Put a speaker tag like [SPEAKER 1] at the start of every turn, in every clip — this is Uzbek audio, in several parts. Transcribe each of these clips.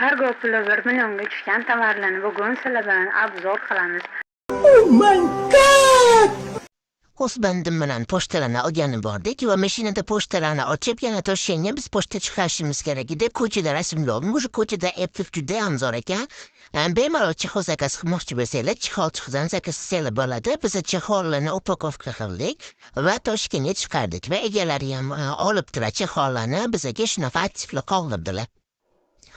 [SPEAKER 1] Kargo puli 1 millionga tushgan tovarlarni bugun sizlar bilan obzor qilamiz.
[SPEAKER 2] O'z bandim bilan pochtalarni olgani bordik va mashinada pochtalarni ochib yana Toshkentga biz pochta chiqarishimiz kerak edi. Ko'chada rasmlov, o'sha ko'chada Apple juda ham zo'r ekan. Bemalol chexol zakaz qilmoqchi bo'lsanglar, chexolchidan zakaz qilsanglar bo'ladi. Biz chexollarni upakovka qildik va Toshkentga chiqardik va egalari ham olib turib chexollarni bizga shunaqa aktivlar qoldirdilar.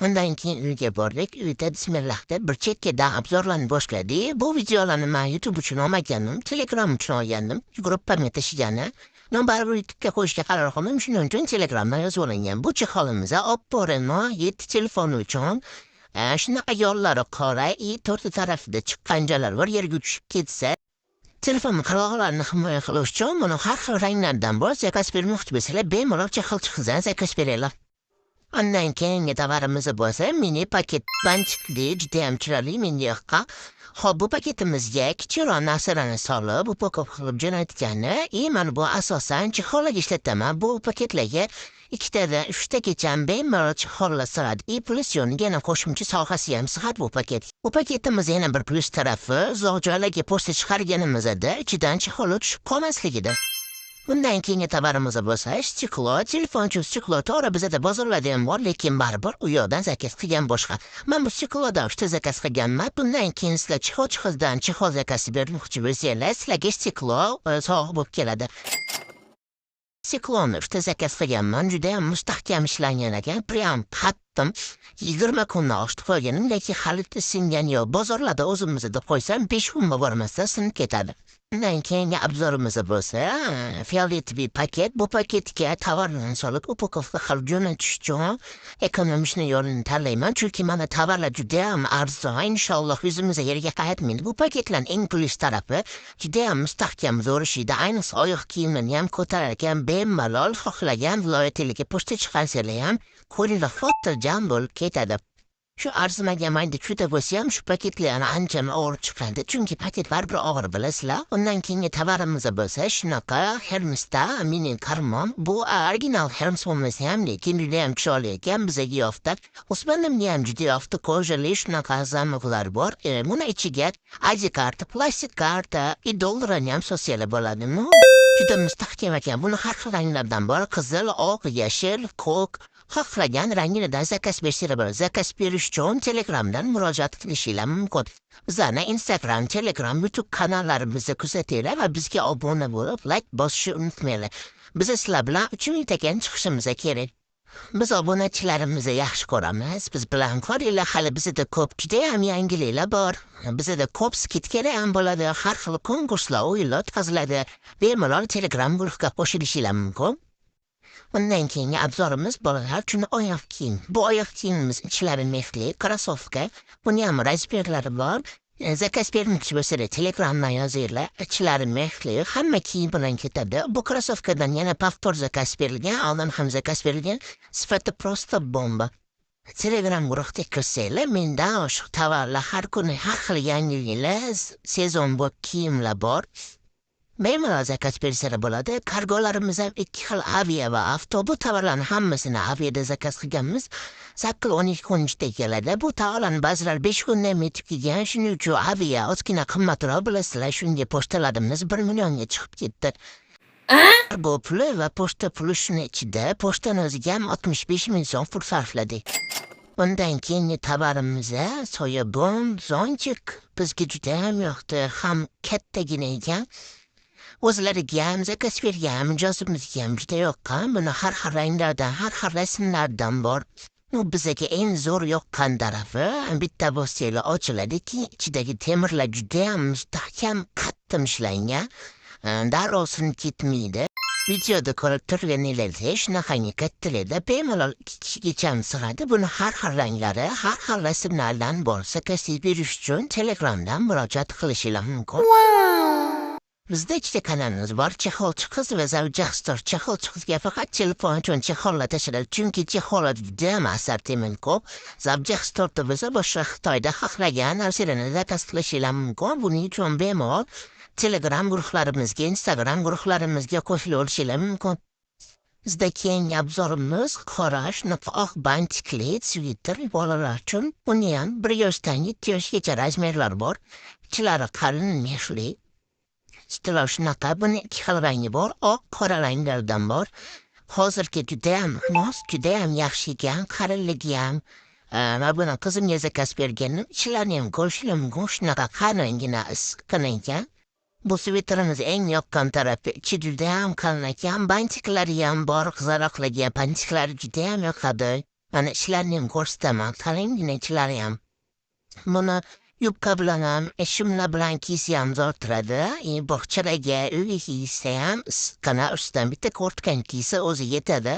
[SPEAKER 2] Undan keyin uyga bordik. Uyda bismillahda bir chekkadan obzorlarni boshladik. Bu videolarni men YouTube uchun olmagandim, Telegram uchun olgandim. Gruppamga tashigani. Men baribir YouTube'ga qo'yishga qaror qildim. Shuning uchun Telegramdan yozib olingan. Bu cheholimizda Oppo Reno 7 telefoni uchun shunaqa yo'llari qora, to'rtta tarafida chiqqanjalar var yerga tushib ketsa telefon qirg'oqlarini himoya qilish uchun buni har xil ranglardan bor zakaz bermoqchi bo'lsalar bemalol chexolchidan zakaz beringlar. Ondan keyingi tovarimiz bo'lsa mini paket banchikli judayam chiroyli mini yoqqa. Hop bu paketimizga kichikroq narsalarni solib upakovka qilib jo'natgani, mana bu asosan chexolga ishlataman. Bu paketlarga 2 tadan 3 tagacha bemalol chexollar sig'adi. Plus yana qo'shimcha sohasi ham sig'adi bu paket. Bu paketimiz yana bir plus tarafi uzoq joylarga pochta chiqarganimizda ichidan chexollar tushib qolmasligida. Bundan keyingi tovarimiz bo'lsa stiklo, telefonchi stiklo to'g'ri bizda bozorlarda ham bor, lekin baribir u yoqdan zakaz qilgan boshqa. Men bu stiklodan 3 ta zakaz qilganman. Bundan keyin sizlar chexolchidan chexol zakaz bermoqchi bo'lsanglar, sizlarga stiklo sovg'a bo'lib keladi. Siklonni 3 ta zakaz qilganman. Juda ham mustahkam ishlangan ekan. Prям qattim 20 kundan oshib qo'yganim, lekin hali singan yo'q. Bozorlarda o'zimizda qo'ysam 5 kun bormasdan sinib ketadi. Bundan keyingi obzorimiz bo'lsa, fioletli paket. Bu paketga tovarlarni solib upakovka qilib jo'natish uchun ekonomishni yo'lini tanlayman. Chunki mana tovarlar juda ham arzon. Inshaalloh o'zimizga yerga qaytmaydi. Bu paketlarning eng plyus tarafi juda ham mustahkam zo'r ishida. Ayniqsa oyoq kiyimini ham ko'tarar ekan, bemalol xohlagan viloyatga pochta chiqarsanglar ham qo'lingizda xotirjam bo'lib ketadi. Shu arzimagan mayda juda bo'lsa ham shu paketlarni ancha og'ir chiqadi. Chunki paket baribir og'ir bilasizlar. Undan keyingi tovarimiz bo'lsa shunaqa Hermesda mini karmon. Bu original Hermes bo'lmasa ham lekin juda ham chiroyli ekan. Bizga yoqdi. O'smanimga ham juda yoqdi. Kojali shunaqa zamoqlar bor. Buni ichiga ID karta, plastik karta, $1 ham so'sanglar bo'ladi. Juda mustahkam ekan. Buni har xil ranglardan bor. Qizil, oq, yashil, ko'k xohlagan rangidan zakaz bersanglar bo'ladi. Zakaz berish uchun Telegramdan murojaat qilishingiz mumkin. Bizlarni Instagram, Telegram, YouTube kanallarimizni kuzatinglar va bizga obuna bo'lib, like bosishni unutmanglar. Biz sizlar bilan 3 minutdan chiqishimiz kerak. Biz obunachilarimizni yaxshi ko'ramiz. Biz bilan qoringlar, hali bizda ko'p juda ham yangiliklar bor. Bizda ko'p skidkalar ham bo'ladi, har xil konkurslar, o'yinlar o'tkaziladi. Bemalol Telegram guruhiga qo'shilishingiz mumkin. Bundan keyingi obzorimiz bolalar uchun oyoq kiyim. Bu oyoq kiyimimiz ichlari mexli, krossovka. Buni ham razmerlari bor. Zakaz bermoqchi bo'lsangiz Telegramdan yozinglar. Ichlari mexli, hamma kiyim bilan ketadi. Bu krossovkadan yana повтор zakaz berilgan, oldin ham zakaz berilgan. Sifati prosta bomba. Telegram guruhga kirsanglar, mendan o'sha tovarlar har kuni har xil yangiliklar, sezon bu kiyimlar bor. Bemalol zakaz bersanglar bo'ladi. Kargolarimiz ham 2 xil aviya va avtobus tovarlarni hammasini aviyada zakaz qilganmiz. 8-12 kun ichida keladi. Bu tovarlarni ba'zilar 5 kundan yetib kelgan. Shuning uchun aviya ozgina qimmatroq bilasizlar. Shunga pochtalarimiz 1 millionga chiqib ketdi. Bu puli va pochta puli shuni ichida. Pochtani o'ziga ham 65 ming so'm pul sarfladik. Bundan keyingi tovarimiz soyabon, zonchik. Bizga juda ham yoqdi. Ham kattagina ekan. O'zlariga ham zakaz bergan, mijozimizga ham juda yoqqan. Buni har xil ranglardan, har xil rasmlardan bor. Bizga eng zo'r yoqqan tarafi bitta bo'lsanglar ochiladiki, ichidagi temirlar juda ham mustahkam, qattiq ishlangan. Darrov sinib ketmaydi. Videoda ko'rib turganinglarda shunaqangi kattalarda bemalol 2 kishigacha sig'adi. Buni har xil ranglari, har xil rasmlardan bor. Zakaz berish uchun Telegramdan murojaat qilishingiz mumkin. Bizda 2 ta kanalimiz bor. Chexolchi qiz va zavjahstor. Chexolchi qizga faqat telefon uchun chexollar tashiladi. Chunki chexollar juda ham assortiment ko'p. Zavjahstorda bo'lsa boshqa Xitoyda xohlagan narsalarni zakaz qilishingiz mumkin. Buning uchun bemalol Telegram guruhlarimizga, Instagram guruhlarimizga qo'shilib olishingiz mumkin. Bizdeki en abzorumuz koraş, nafaq, bantikli, Twitter, bolalar için bunyan bir yoshdan 7 yoshgacha razmerlar bor. Ichlari qalin meshli. Istilar shunaqa, buni ikki xil rangi bor, oq, qora ranglardan bor. Hozirgi judayam mos, judayam yaxshi ekan, qalinligi ham. Va buni qizimga zakaz berganim, ichlarini ham ko'rishim mumkin, shunaqa qalingina issiqqina ekan. Bu sviterimiz eng yoqqan tarafi ichi judayam qalin ekan, bantiklari ham bor, qizaloqlarga bantiklari judayam yoqadi. Mana ishlarini ham ko'rsataman, qalinggina ichlari ham. Buni yubka bilan ham, shimla bilan kiysa ham zo'r turadi. Bog'chalarga, uyga kiysa ham issiqqina, ustidan bitta kurtkani kiysa o'zi yetadi.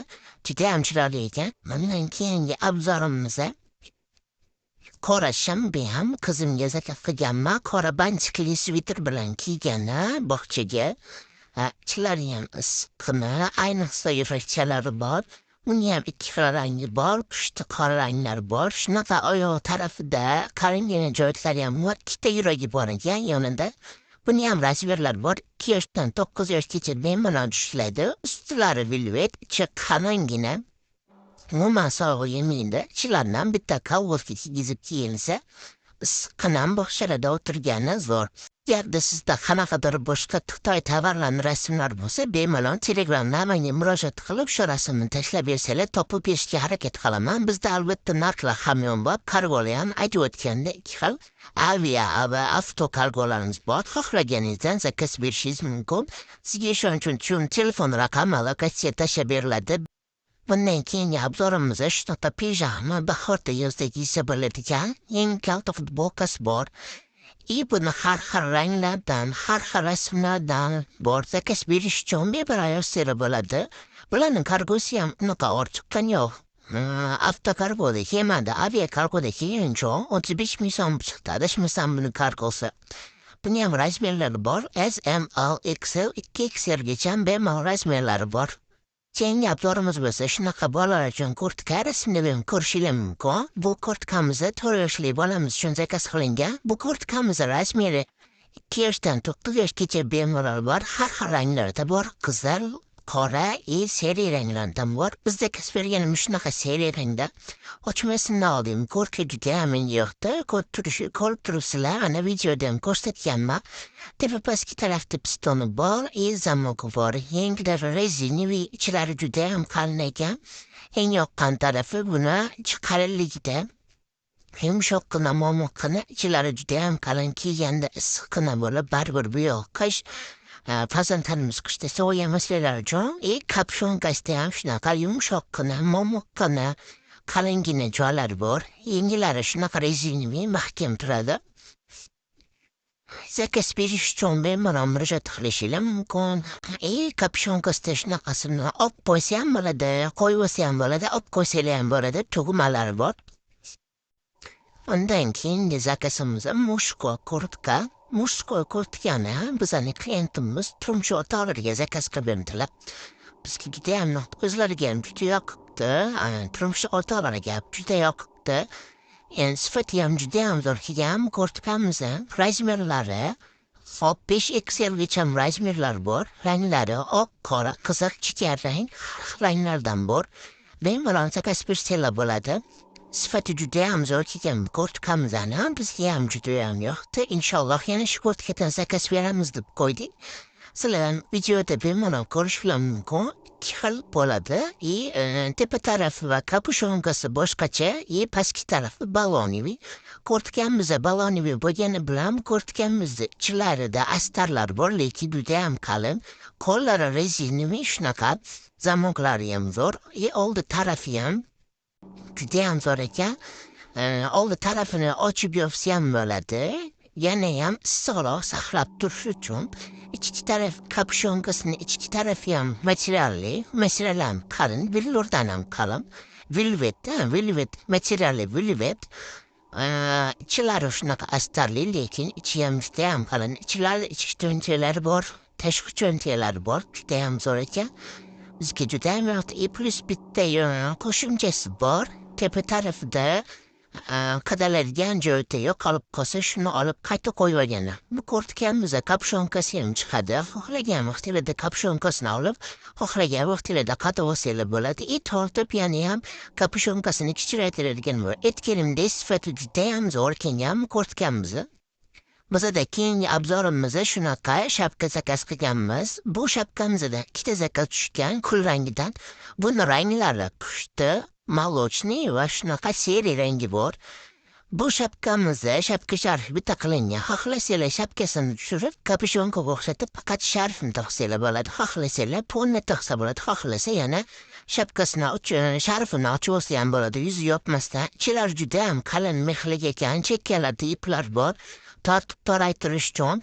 [SPEAKER 2] Judayam chiroyli ekan. Bundan keyingi obzorimiz qora shanba ham qizimga zakaz qilganman. Qora bantikli sviter bilan kiygani bog'chaga. Ichlari ham issiqqina, ayniqsa yurakchalari bor. Uni ham ikki xil rangi bor, pushti qora ranglar bor. Shunaqa oyoq tarafida qalinggina joylari ham bor, ikkita yuragi bor ekan yonida. Buni ham razmerlar bor. 2 yoshdan 9 yoshgacha bemalol tushiladi. Ustilari velvet, ichi qalinggina. Umuman sog'lig'i yemaydi. Ichlaridan bitta kolgotka kiygizib kiyilsa, issiqqina bog'chalarda o'tirgani zo'r. Agarda sizda qanaqadir boshqa Xitoy tovarlarini rasmlar bo'lsa, bemalol Telegramdan menga murojaat qilib, shu rasmni tashlab bersalar, topib berishga harakat qilaman. Bizda albatta narxlar hamyon bor, kargolar ham aytib o'tganda ikki xil avia va avto kargolarimiz bor. Xohlaganingizdan zakaz berishingiz mumkin. Sizga ishonch uchun telefon raqami lokatsiya tashlab beriladi. Bundan keyingi obzorimiz shunaqa pijama, bahorda yozda kiysa bo'ladigan eng kalta futbolkasi bor. Buni har xil ranglardan, har xil rasmlardan bor. Zakaz berish uchun bemalol sira bo'ladi. Bularning kargosi ham unaqa ortiqdan yo'q. Avtokargoda kelmadi, aviakargoda kelgancha 35 ming so'm chiqdi. Adashmasam buni kargosi. Buni ham razmerlari bor. S, M, L, XL, 2XLgacha bemalol razmerlari bor. Keyingi obzorimiz bo'lsa shunaqa bolalar uchun kurtka rasmini ham ko'rishingiz mumkin. Bu kurtkamiz 4 yoshli bolamiz uchun zakaz qilingan. Bu kurtkamiz razmeri 2 yoshdan 9 yoshgacha bemalol bor. Har xil ranglarda bor. Qizil, qora, seri ranglardan bor. Bizda kasb berganimiz shunaqa seri rangda. Ochmasini oldim. Kurtka juda ham yoqdi. Ko'rib turibsizlar, ana videoda ham ko'rsatganman. Tepa pastki tarafda pistoni bor, zamoki bor. Yenglari rezinaviy, ichlari juda ham qalin ekan. Eng yoqqan tarafi buni qalinligida. Yumshoqqina, momoqqina, ichlari juda ham qalin, kiyganda issiqqina bo'lib, baribir bu yoq qish. Farzandlarimiz qishda sovuyamasliklari uchun, kapshonkasida ham shunaqa yumshoqqina, momoqqina, qalinggina joylari bor. Yengilari shunaqa rezinaviy, mahkam turadi. Zakaz berish uchun bemalol murojaat qilishingiz mumkin. Kapshonkasida shunaqasini olib qo'ysa ham bo'ladi, qo'yib olsa ham bo'ladi, olib qo'ysalar ham bo'ladi, tugmalari bor. Undan keyingi zakazimiz mushko kurtka. Mushko kurtkani bizning klientimiz turmush o'rtoqlariga zakaz qilib berdilar. Bizga juda ham o'zlariga ham juda yoqibdi, turmush o'rtoqlariga juda yoqibdi. Sifati ham juda ham zo'r kelgan kurtkamiz. Razmerlari 5XLgacha razmerlar bor. Ranglari oq, qora, qizil, jigarrang ranglardan bor. Bemalol zakaz bersanglar bo'ladi. Sifati juda ham zo'r kelgan kurtkamizni bizga ham juda ham yoqdi. Inshaalloh yana shu kurtkadan zakaz beramiz deb qo'ydik. Sizlar videoda bemalol ko'rishingiz mumkin. Ikki xil bo'ladi. Tepa tarafi va kapushonkasi boshqacha, pastki tarafi baloniviy. Kurtkamiz baloniviy bo'lgani bilan kurtkamizda ichlarida astarlar bor, lekin juda ham qalin. Qo'llari rezinaviy shunaqa, zamoklari ham zo'r. Oldi tarafi ham juda ham zo'r ekan. Oldi tarafini ochib yopsa ham bo'ladi. Yana ham issiqroq saqlab turish uchun ichki taraf kapshonkasini ichki tarafi ham materialli, material ham qalin, vellurdan ham qalin. Velvet materialli velvet. Ichlari shunaqa astarli, lekin ichi ham juda ham qalin. Ichlari ichki cho'ntaklari bor, tashqi cho'ntaklari bor, juda ham zo'r ekan. Bizga juda ham yoqdi. Plus bitta qo'shimchasi bor. Tepa tarafida qadaladigan joyi yo'q qolib qolsa shuni olib qayta qo'yib olganlar. Bu ko'rtganimizda kapshonkasi ham chiqadi. Xohlagan vaqtinglarda kapshonkasini olib, xohlagan vaqtinglarda qatib olsanglar bo'ladi. Tortib yana ham kapshonkasini kichraytiradigan bo'ladi. Etkilimda sifati judayam zo'r kelgan ko'rtganimiz. Bizada keyingi obzorimizda shunaqa shapka zakaz qilganmiz. Bu shapkamizda ikkita zakaz tushgan kul rangidan. Buni ranglari pushti, молочный va shunaqa seri rangi bor. Bu shapkamizda shapka sharfi bitta qilingan. Xohlasanglar shapkasini tushirib, kapishonga o'xshatib faqat sharfini taqsanglar bo'ladi. Xohlasanglar polni taqsa bo'ladi. Xohlasa yana sharfini ochib olsa ham bo'ladi. Yuzi yopmasdan. Ichilari juda ham qalin mexlik ekan. Chekkalarda iplar bor. Tortib toraytirish uchun,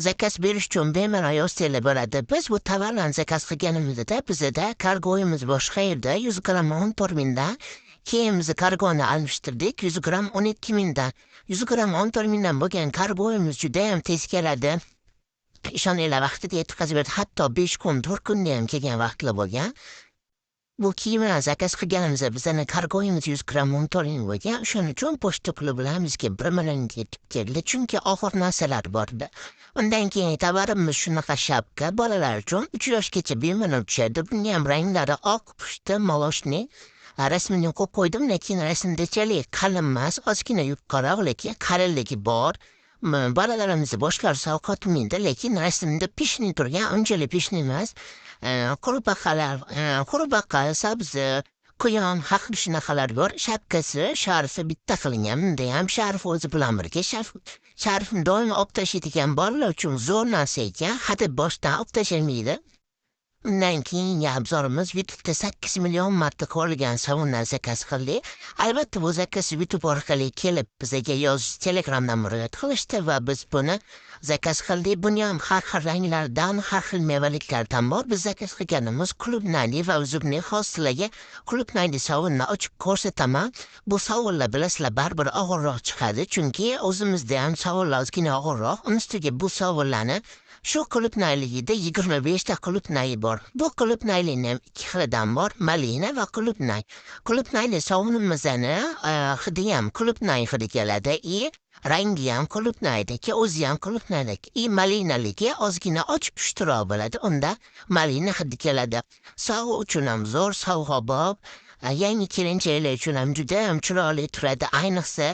[SPEAKER 2] zakaz berish uchun bemalol yozsanglar bo'ladi. Biz bu tovarlarni zakaz qilganimizda bizda kargoyimiz boshqa yerda 100 gramm 14 mingdan, keyin biz kargoni almashtirdik 100 gramm 12 mingdan. 100 gramm 14 mingdan bo'lgan kargoyimiz juda ham tez keladi. Ishoninglar vaqtida yetkazib berdi. Hatto 5 kun, 4 kunda ham kelgan vaqtlar bo'lgan. Bu kiyimlar zakaz qilganimizda bizning kargoyimiz 100 gramm 14 ming bo'lgan. Shuning uchun pochta puli bilan bizga 1 million yetib keldi. Chunki og'ir narsalar bordi. Undan keyin tovarimiz shunaqa shapka bolalar uchun 3 yoshgacha bemalol tushadi. Bunga ham ranglari oq, pushti, молочный. Rasmini qo'yib qo'ydim, lekin rasmdachalik qalin emas, ozgina yupqaroq, lekin qalinligi bor. Bolalarimizni boshqalar sovqotmaydi, lekin rasmda pishni turgan, unchalik pishni emas. Qurbaqa, sabzi, quyon, haqli shunaqalar bor. Shapkasi, sharfi bitta qilingan. Bunda ham sharf o'zi bilan birga. Sharfni doim olib tashlaydigan bolalar uchun zo'r narsa ekan. Hadeb boshdan olib tashlamaydi. Undan keyin obzorimiz YouTube'da 8 million marta ko'rilgan savunlar zakaz qildik. Albatta bu zakaz YouTube orqali kelib bizga yozish, Telegramdan murojaat qilishdi va biz buni zakaz qildik. Buni ham har xil ranglardan, har xil mevaliklardan bor. Biz zakaz qilganimiz klubnali va o'zimning xoslarga klubnali savunni ochib ko'rsataman. Bu savunlar bilasizlar baribir og'irroq chiqadi, chunki o'zimizda ham savunlar ozgina og'irroq. Uning ustiga bu savunlarni shu qulupnayligida 25 ta qulupnay bor. Bu qulupnayning ham ikki xilidan bor, malina va qulupnay. Qulupnayli sovunimizni hidi ham qulupnay hidi keladi. Rangi ham qulupnaydagi, o'zi ham qulupnaydagi. Malinaligi ozgina ochiq pushtiroq bo'ladi. Unda malina hidi keladi. Sog'liq uchun ham zo'r, sovg'abob, yangi kelinchaklar uchun ham juda ham chiroyli turadi. Ayniqsa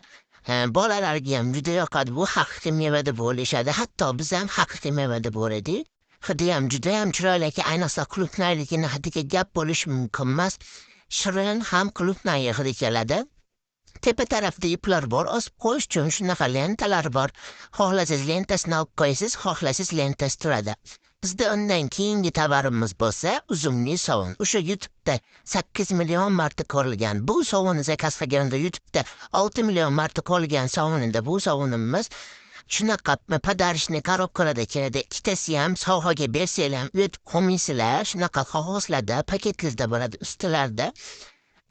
[SPEAKER 2] bolalarga ham juda yoqadi. Bu haqiqiy mevada bo'lishadi. Hatto biz ham haqiqiy mevada bo'ladi. Hidi ham juda ham chiroyli, ayniqsa qulupnayligini hidiga gap bo'lishi mumkin emas. Shirin ham qulupnay hidi keladi. Tepa tarafda iplar bor, osib qo'yish uchun shunaqa lentalar bor. Xohlasangiz lentasini olib qo'yasiz, xohlasangiz lentasi turadi. Bizda undan keyingi tovarimiz bo'lsa, uzumli sovun. O'sha YouTube'da 8 million marta ko'rilgan. Bu sovunni zakaz qilganda YouTube'da 6 million marta ko'rilgan sovunida bu sovunimiz shunaqa podarishni korobkalarda keladi. Ikkitasi ham sovg'aga bersanglar ham uyatib qo'maysizlar. Shunaqa qog'ozlarda, paketlarda bo'ladi, ustilarda.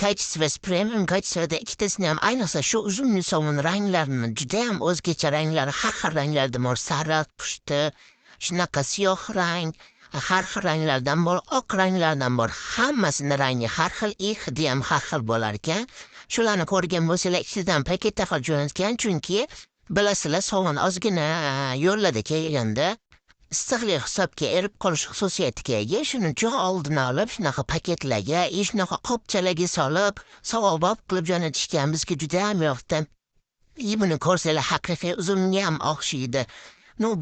[SPEAKER 2] Kaychisi premium kaychisida ikkitasini ham ayniqsa shu uzumli sovun ranglarini juda ham o'zgacha ranglari, har xil ranglarda bor. Sariq, pushti, shunaqa siyoh rang, har xil ranglardan bor, oq ranglardan bor. Hammasini rangi har xil, hidi ham har xil bo'lar ekan. Shularni ko'rgan bo'lsanglar, ichidan paketda qilib jo'natgan, chunki bilasizlar sovun ozgina yo'llarda kelganda issiqlik hisobga erib qolish xususiyatiga ega. Shuning uchun oldini olib shunaqa paketlarga, shunaqa qopchalarga solib, savobob qilib jo'natishgan bizga juda ham yoqdi. Buni ko'rsanglar haqiqiy uzumga ham o'xshaydi.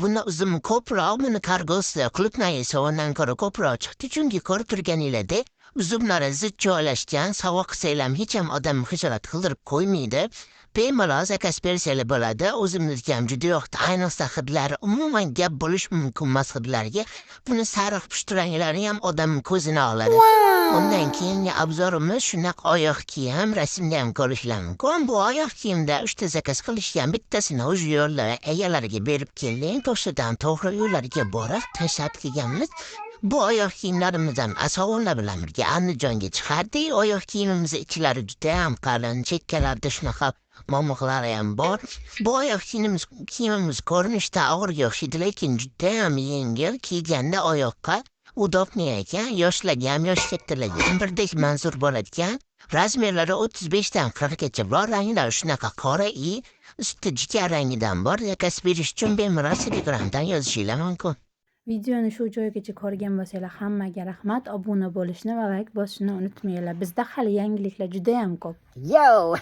[SPEAKER 2] Buni uzum ko'proq, buni kargosi qulupnay sovundan ko'ra ko'proq chiqdi, chunki ko'rib turganinglardek uzumlari zid joylashgan, savob qilsanglar hech ham odam xijolat qildirib qo'ymaydi. Bemalol zakaz bersanglar bo'ladi. O'zimizga ham juda yoqdi. Ayniqsa hidlari umuman gap bo'lish mumkin emas hidlarga. Buni sariq pushti ranglari ham odam ko'zini oladi. Undan keyingi obzorimiz shunaqa oyoq kiyim, rasmda ham ko'rishlar mumkin. Bu oyoq kiyimda 3 ta zakaz qilishgan, bittasini o'z yo'llar egalariga berib keling. To'g'ridan to'g'ri yo'llarga borib tashlab kelganmiz. Bu oyoq kiyimlarimizdan asovunlar bilan birga Andijonga chiqardik. Oyoq kiyimimiz ichlari juda ham qalin, chekkalarda shunaqa momoqlari ham bor. Bu oyoq kiyimimiz ko'rinishda og'irga o'xshaydi, lekin juda ham yengil, kiyganda oyoqqa udobniy ekan. Yoshlarga ham, yosh kattalarga ham birdek manzur bo'ladigan Razmerlari 35dan 40gacha bor, ranglari shunaqa qora usti jigar rangidan bor. Zakaz berish uchun bemalol Telegramdan yozishinglar mumkin.
[SPEAKER 3] Videoni shu joygacha ko'rgan bo'lsanglar hammaga rahmat. Obuna bo'lishni va like bosishni unutmanglar. Bizda hali yangiliklar juda ham ko'p.
[SPEAKER 4] Yo!